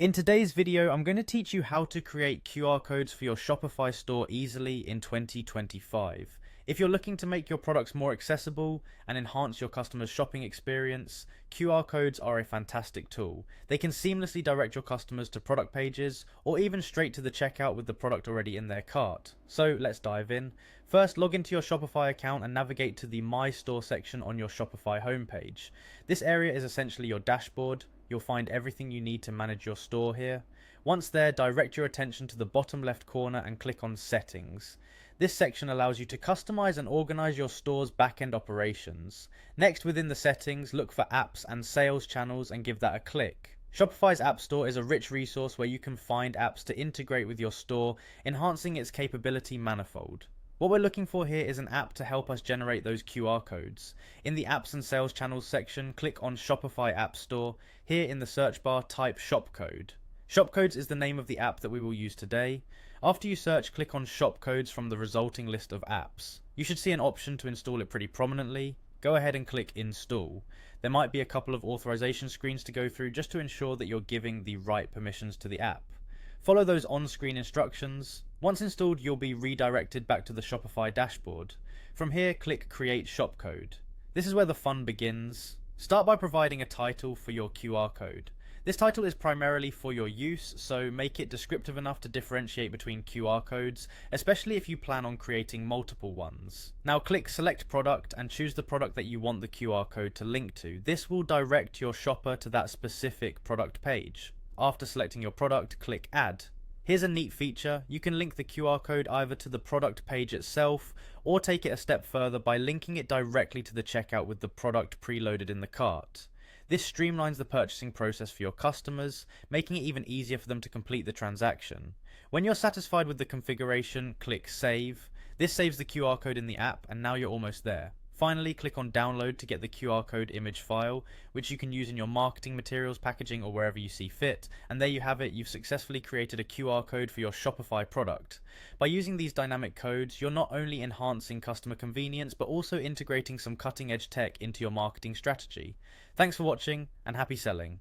In today's video, I'm going to teach you how to create QR codes for your Shopify store easily in 2025. If you're looking to make your products more accessible and enhance your customers' shopping experience, QR codes are a fantastic tool. They can seamlessly direct your customers to product pages or even straight to the checkout with the product already in their cart. So let's dive in. First, log into your Shopify account and navigate to the My Store section on your Shopify homepage. This area is essentially your dashboard. You'll find everything you need to manage your store here. Once there, direct your attention to the bottom left corner and click on Settings. This section allows you to customize and organize your store's back-end operations. Next, within the settings, look for apps and sales channels and give that a click. Shopify's App Store is a rich resource where you can find apps to integrate with your store, enhancing its capability manifold. What we're looking for here is an app to help us generate those QR codes. In the Apps and Sales Channels section, click on Shopify App Store. Here in the search bar, type Shopcode. Shopcodes is the name of the app that we will use today. After you search, click on Shopcodes from the resulting list of apps. You should see an option to install it pretty prominently. Go ahead and click Install. There might be a couple of authorization screens to go through just to ensure that you're giving the right permissions to the app. Follow those on-screen instructions. Once installed, you'll be redirected back to the Shopify dashboard. From here, click Create Shopcode. This is where the fun begins. Start by providing a title for your QR code. This title is primarily for your use, so make it descriptive enough to differentiate between QR codes, especially if you plan on creating multiple ones. Now click Select Product and choose the product that you want the QR code to link to. This will direct your shopper to that specific product page. After selecting your product, click Add. Here's a neat feature. You can link the QR code either to the product page itself or take it a step further by linking it directly to the checkout with the product preloaded in the cart. This streamlines the purchasing process for your customers, making it even easier for them to complete the transaction. When you're satisfied with the configuration, click Save. This saves the QR code in the app, and now you're almost there. Finally, click on Download to get the QR code image file, which you can use in your marketing materials, packaging, or wherever you see fit. And there you have it, you've successfully created a QR code for your Shopify product. By using these dynamic codes, you're not only enhancing customer convenience, but also integrating some cutting-edge tech into your marketing strategy. Thanks for watching, and happy selling.